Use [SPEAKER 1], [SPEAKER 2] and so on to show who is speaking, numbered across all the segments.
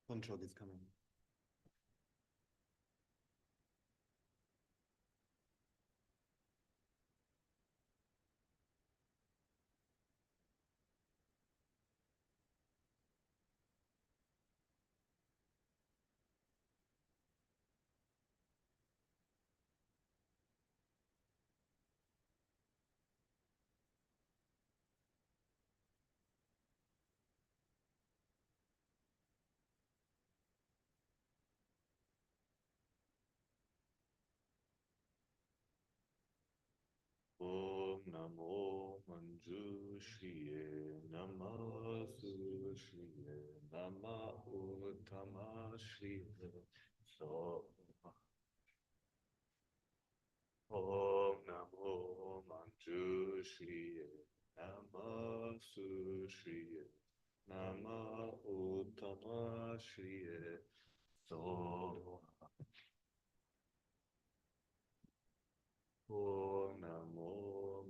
[SPEAKER 1] Control is coming.
[SPEAKER 2] Om Namo Manjushriye Namah Shriye Nama Uttama Shriye So Om Namo Manjushriye Namah Shriye Nama Uttama Shriye So Om Namo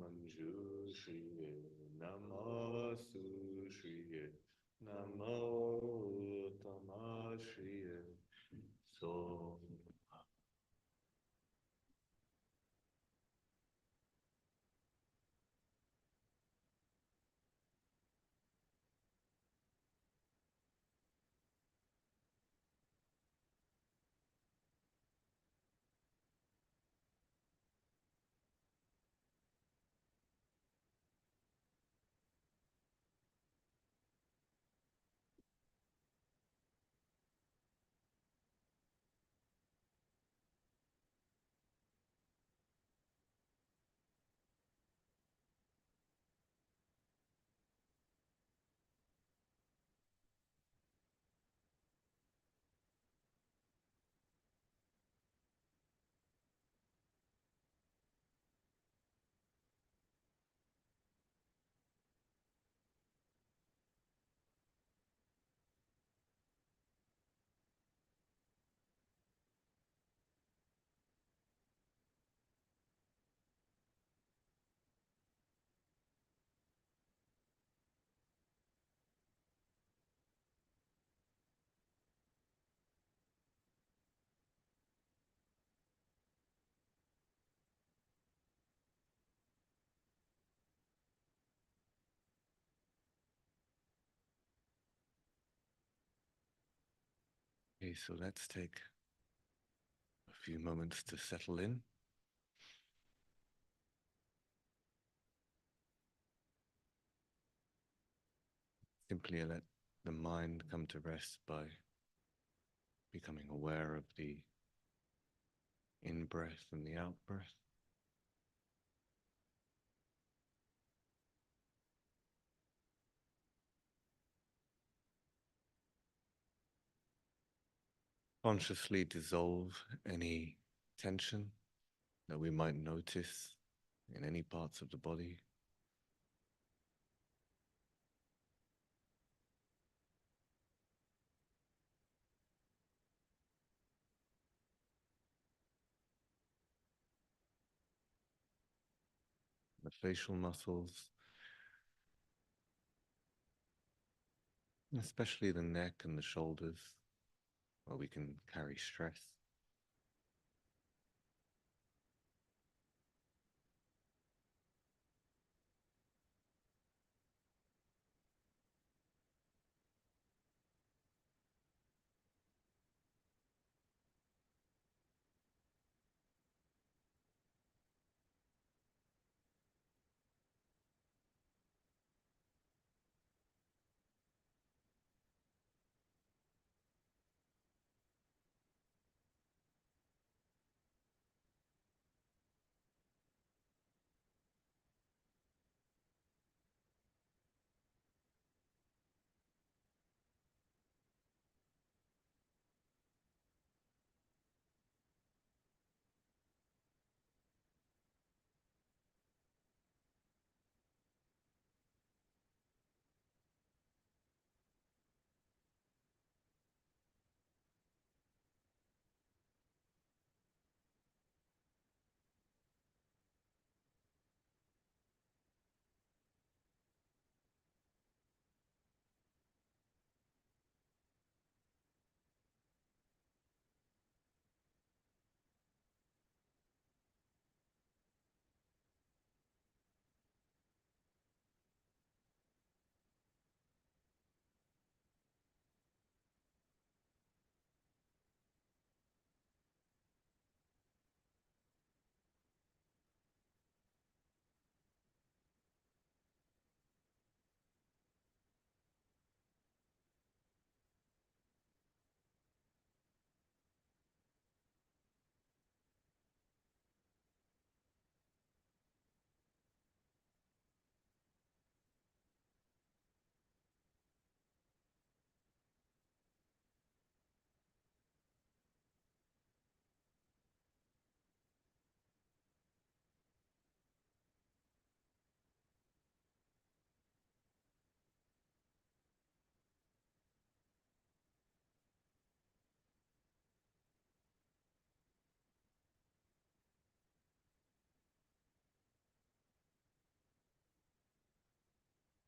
[SPEAKER 2] Manjushriye Namasu Shriye Namo Tamashriye So
[SPEAKER 3] Okay, so let's take a few moments to settle in. Simply let the mind come to rest by becoming aware of the in-breath and the out-breath. Consciously dissolve any tension that we might notice in any parts of the body. The facial muscles, especially the neck and the shoulders, where we can carry stress.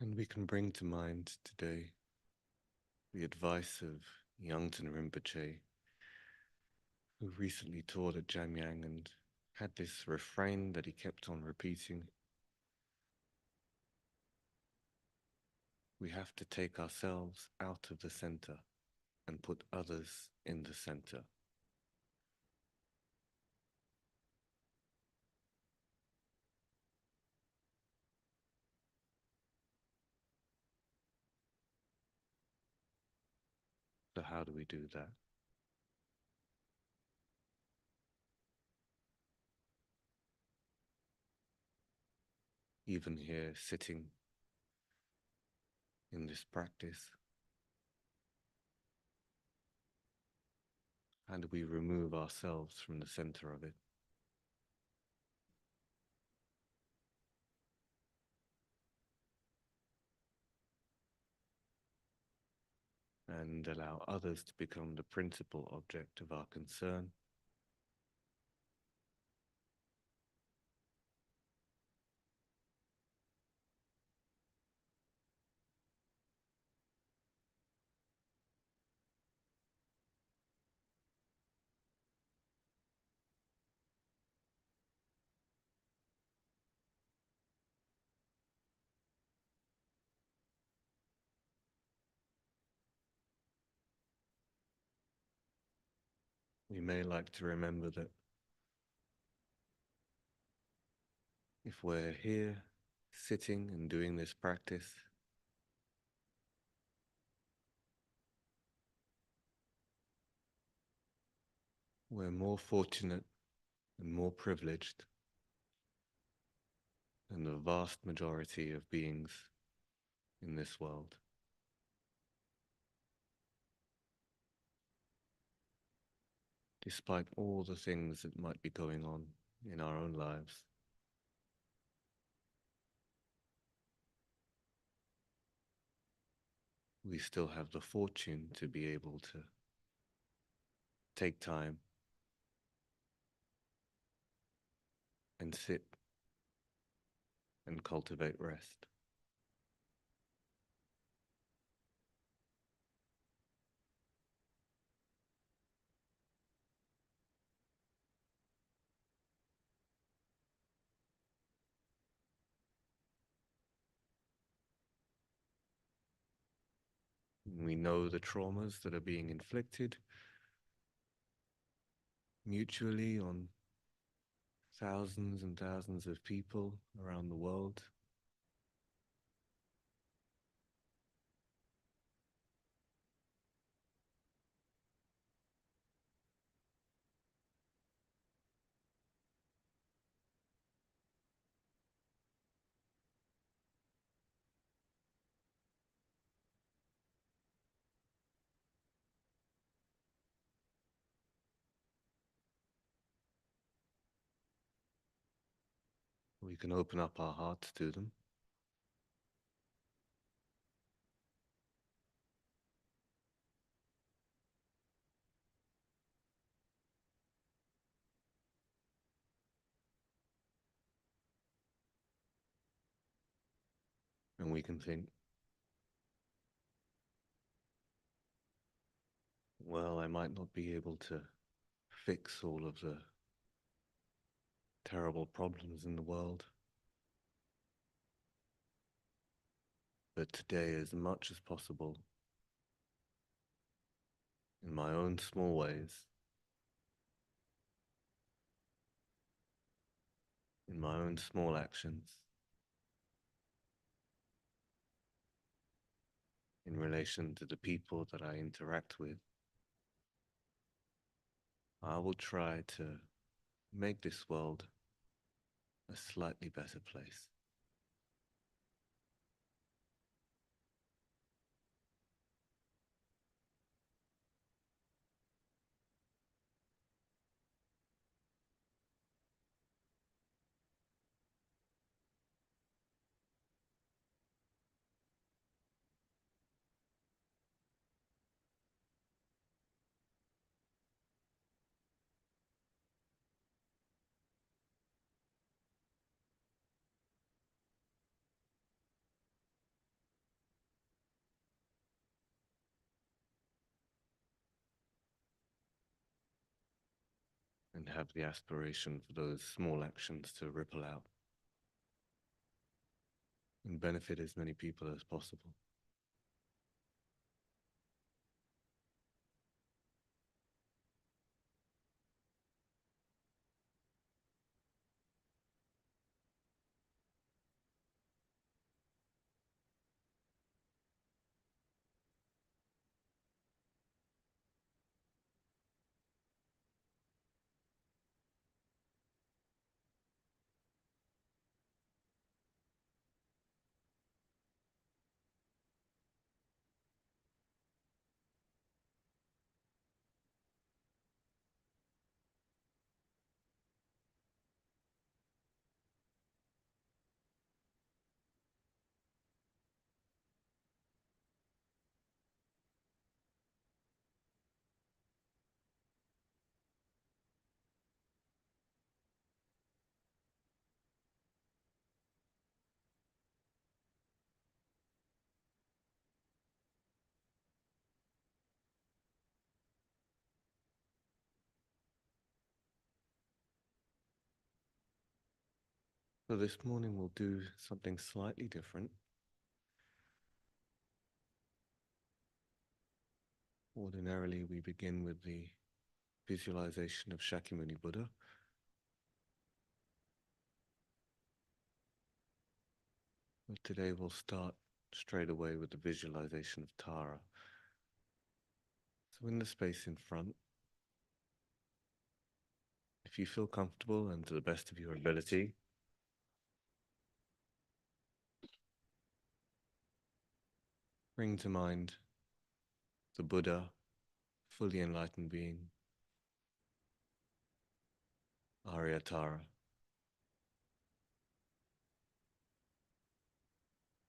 [SPEAKER 3] And we can bring to mind today the advice of Yangten Rinpoche, who recently taught at Jamyang and had this refrain that he kept on repeating. We have to take ourselves out of the center and put others in the center. So how do we do that? Even here, sitting in this practice, how do we remove ourselves from the center of it? And allow others to become the principal object of our concern. We may like to remember that if we're here sitting and doing this practice, we're more fortunate and more privileged than the vast majority of beings in this world. Despite all the things that might be going on in our own lives, we still have the fortune to be able to take time and sit and cultivate rest. We know the traumas that are being inflicted mutually on thousands and thousands of people around the world. We can open up our hearts to them. And we can think, well, I might not be able to fix all of the terrible problems in the world, but today, as much as possible, in my own small ways, in my own small actions, in relation to the people that I interact with, I will try to make this world a slightly better place. and have the aspiration for those small actions to ripple out and benefit as many people as possible. So this morning we'll do something slightly different. Ordinarily, we begin with the visualization of Shakyamuni Buddha. But today we'll start straight away with the visualization of Tara. So in the space in front, if you feel comfortable and to the best of your ability, bring to mind the Buddha, fully enlightened being, Arya Tara.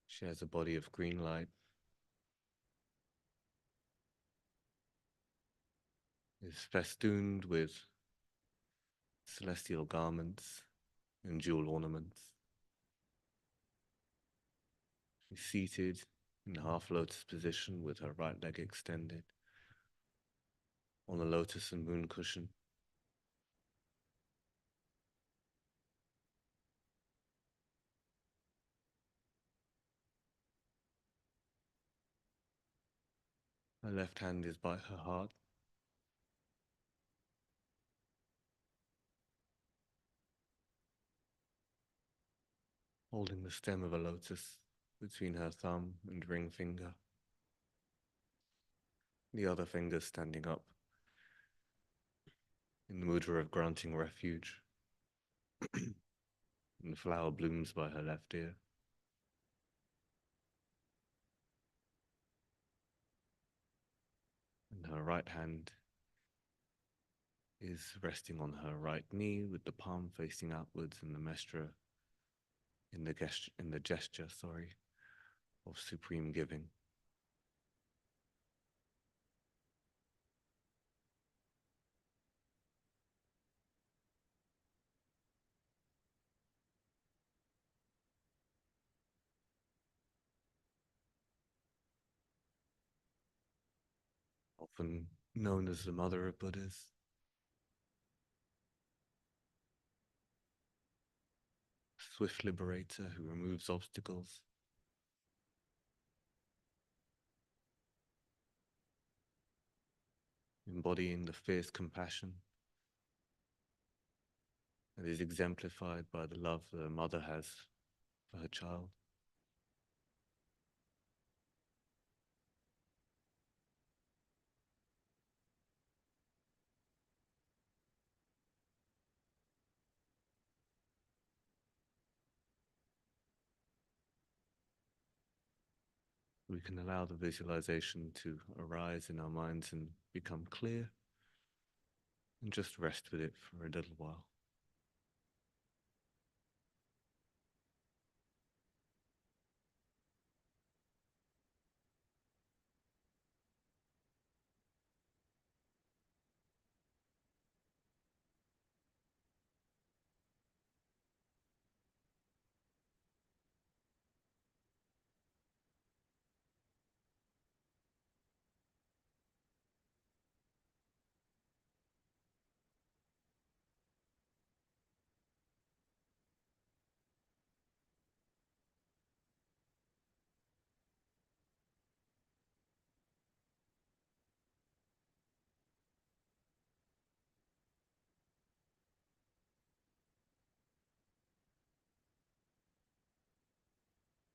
[SPEAKER 3] She has a body of green light, is festooned with celestial garments and jewel ornaments. She's seated in a half lotus position with her right leg extended on a lotus and moon cushion. Her left hand is by her heart. Holding the stem of a lotus between her thumb and ring finger. The other finger standing up in the mudra of granting refuge. And the flower blooms by her left ear. And her right hand is resting on her right knee with the palm facing outwards and the mestra in the gesture of supreme giving. Often known as the mother of Buddhas, swift liberator who removes obstacles, embodying the fierce compassion that is exemplified by the love that a mother has for her child. We can allow the visualization to arise in our minds and become clear, and just rest with it for a little while.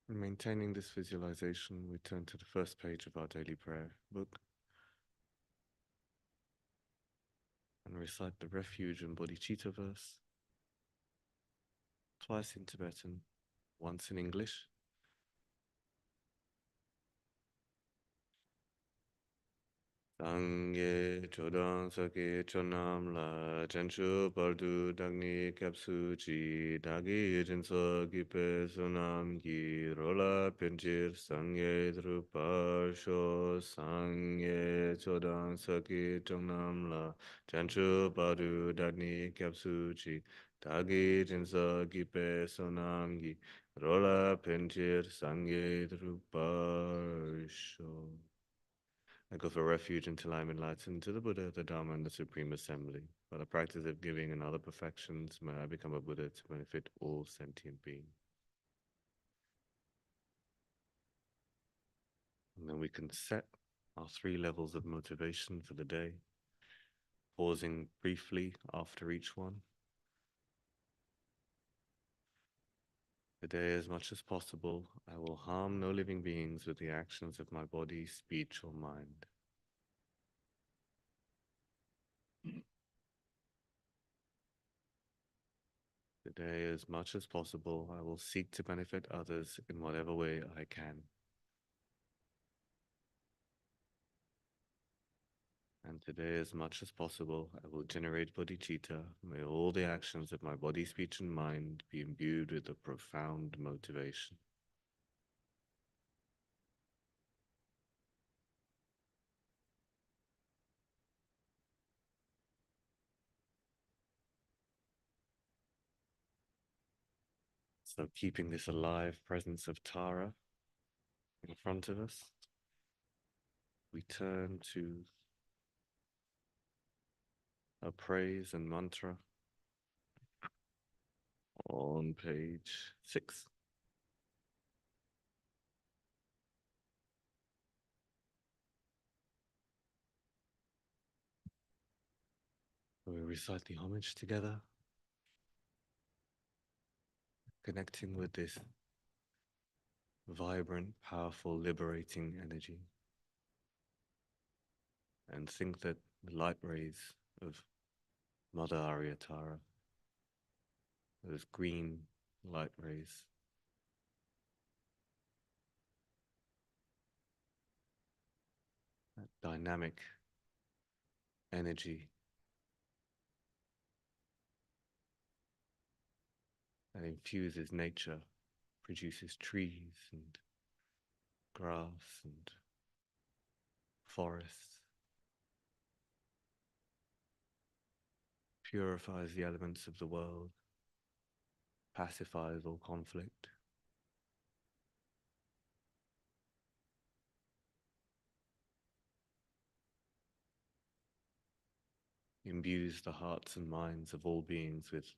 [SPEAKER 3] In maintaining this visualization, we turn to the first page of our daily prayer book and recite the refuge and bodhicitta verse twice in Tibetan, once in English. Sangye chodang sake chonam la chanchu pardu dagni kapsu chi dagi jinso gipe sunam gi rola penchir sangye drupar sho sangye chodang sake chonam la chanchu pardu dagni kapsu chi dagi jinso gipe sunam gi rola penchir sangye drupar sho. I go for refuge until I am enlightened to the Buddha, the Dharma, and the Supreme Assembly. By the practice of giving and other perfections, may I become a Buddha to benefit all sentient beings. And then we can set our 3 levels of motivation for the day, pausing briefly after each one. Today, as much as possible, I will harm no living beings with the actions of my body, speech, or mind. Today, as much as possible, I will seek to benefit others in whatever way I can. And today, as much as possible, I will generate bodhicitta. May all the actions of my body, speech, and mind be imbued with a profound motivation. So keeping this alive presence of Tara in front of us, we turn to a praise and mantra on page 6. We recite the homage together, connecting with this vibrant, powerful, liberating energy. And think that the light rays of Mother Aryatara, those green light rays, that dynamic energy that infuses nature, produces trees and grass and forests, purifies the elements of the world, pacifies all conflict. Imbues the hearts and minds of all beings with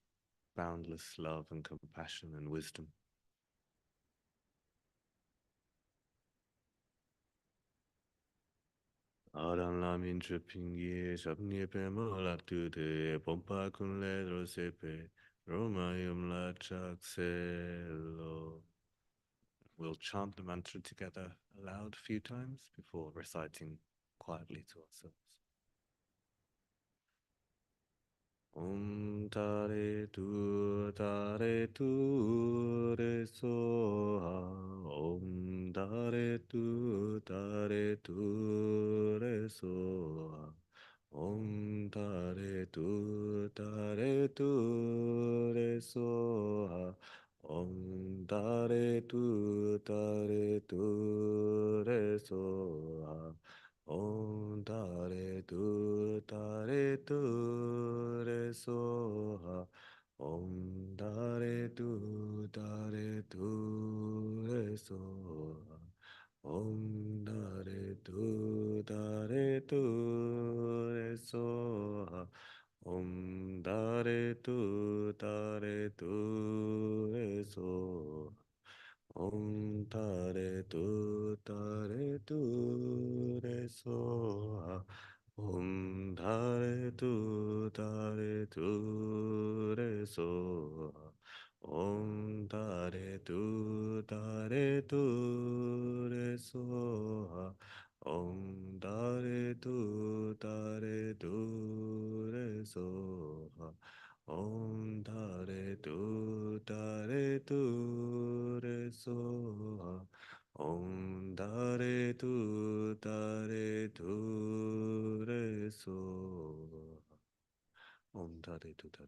[SPEAKER 3] boundless love and compassion and wisdom. Aran lamin tripingi shabni pemo laktude pompa kunle rosepe romayum la chakselo. We'll chant the mantra together aloud a few times before reciting quietly to ourselves. Om tare tu re soha. Om tare tu re soha. Om tare tu re soha. Om tare tu re soha. Om tare tu re soha. Om tare tu re soha. Om tare tu re soha. Om tare tu re soha. Om tare tu re soha. Om tare tu re soha. Om Dare tu re soha. Om Dare tu re soha. Om Dare tu re soha. Om Dare tu re soha. Om Dare tu re soha. Om Dare tu Dare.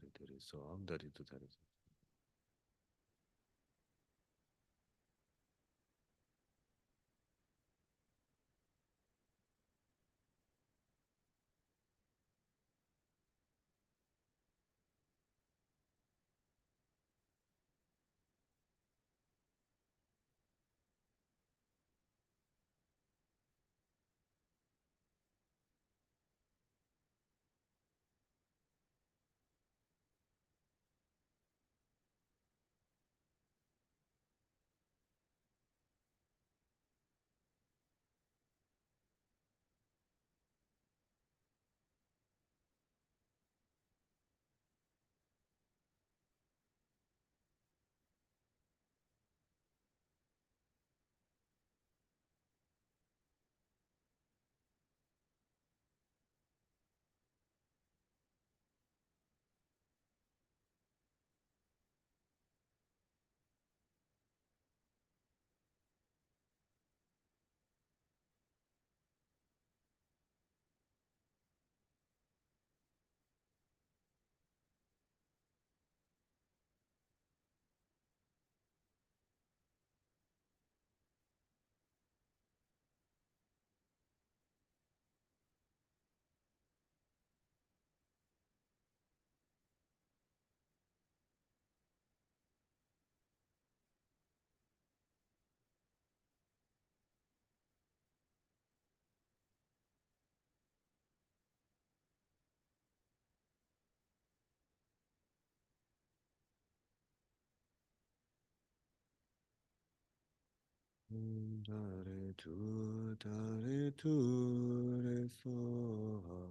[SPEAKER 3] Dare tu re soha.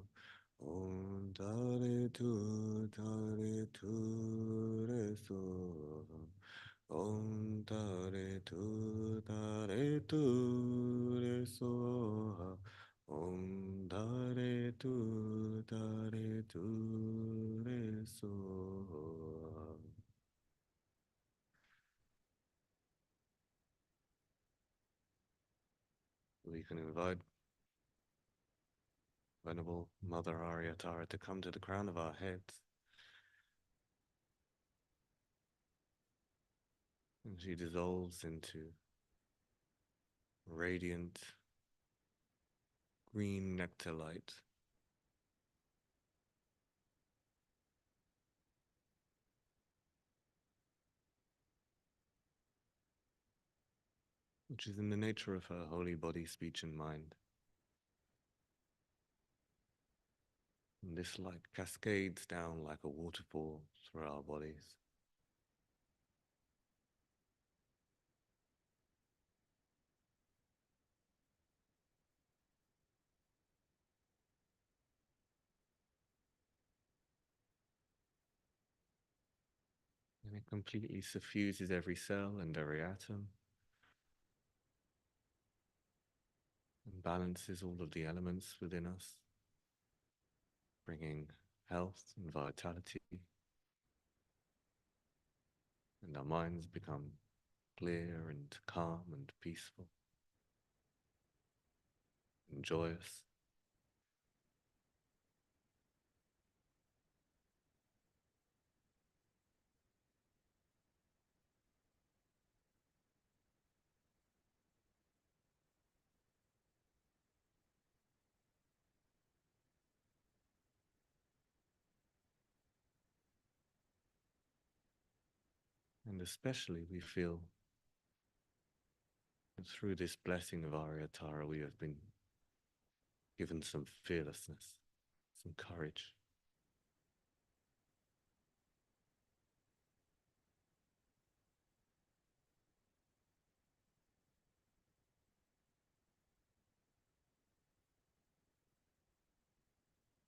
[SPEAKER 3] Om Dare tu re soha. Om Dare tu re soha. Om Dare tu re soha. We can invite Venerable Mother Aryatara to come to the crown of our heads, and she dissolves into radiant green nectar light, which is in the nature of her holy body, speech, and mind. And this light cascades down like a waterfall through our bodies. And it completely suffuses every cell and every atom, and balances all of the elements within us, bringing health and vitality, and our minds become clear and calm and peaceful and joyous. And especially we feel that through this blessing of Aryatara, we have been given some fearlessness, some courage.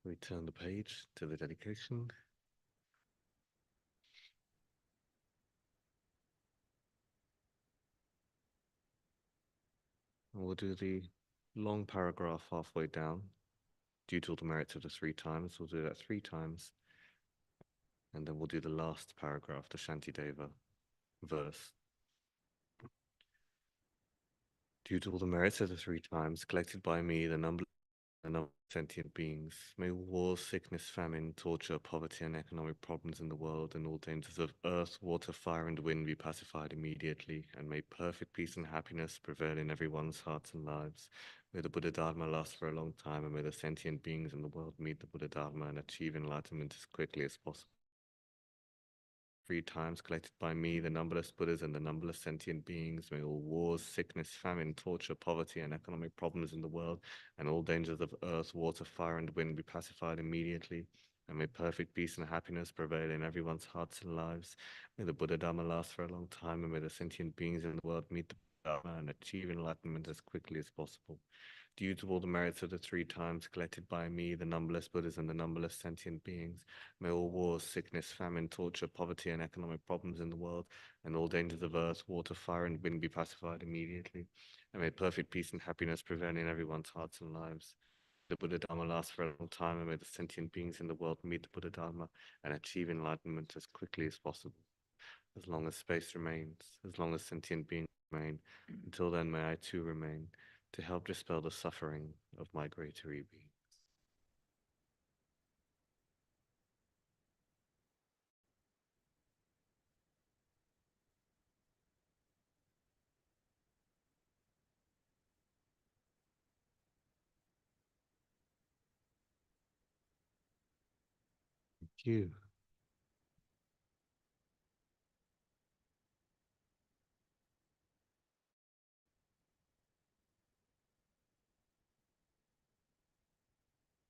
[SPEAKER 3] We turn the page to the dedication. we'll do the long paragraph halfway down. Due to all the merits of the 3 times, we'll do that 3 times. And then we'll do the last paragraph, the Shantideva verse. Due to all the merits of the 3 times collected by me, the number of sentient beings, may war, sickness, famine, torture, poverty, and economic problems in the world, and all dangers of earth, water, fire, and wind be pacified immediately, and may perfect peace and happiness prevail in everyone's hearts and lives. May the Buddha Dharma last for a long time, and may the sentient beings in the world meet the Buddha Dharma and achieve enlightenment as quickly as possible. 3 times collected by me, the numberless Buddhas and the numberless sentient beings, may all wars, sickness, famine, torture, poverty, and economic problems in the world, and all dangers of earth, water, fire, and wind be pacified immediately, and may perfect peace and happiness prevail in everyone's hearts and lives. May the Buddha Dharma last for a long time, and may the sentient beings in the world meet the Buddha Dharma and achieve enlightenment as quickly as possible. Due to all the merits of the 3 times collected by me, the numberless Buddhas and the numberless sentient beings, may all wars, sickness, famine, torture, poverty, and economic problems in the world, and all dangers of earth, water, fire, and wind be pacified immediately, and may perfect peace and happiness prevail in everyone's hearts and lives. The Buddha Dharma last for a long time, and may the sentient beings in the world meet the Buddha Dharma and achieve enlightenment as quickly as possible. As long as space remains, as long as sentient beings remain, until then may I too remain, to help dispel the suffering of migratory beings. Thank you.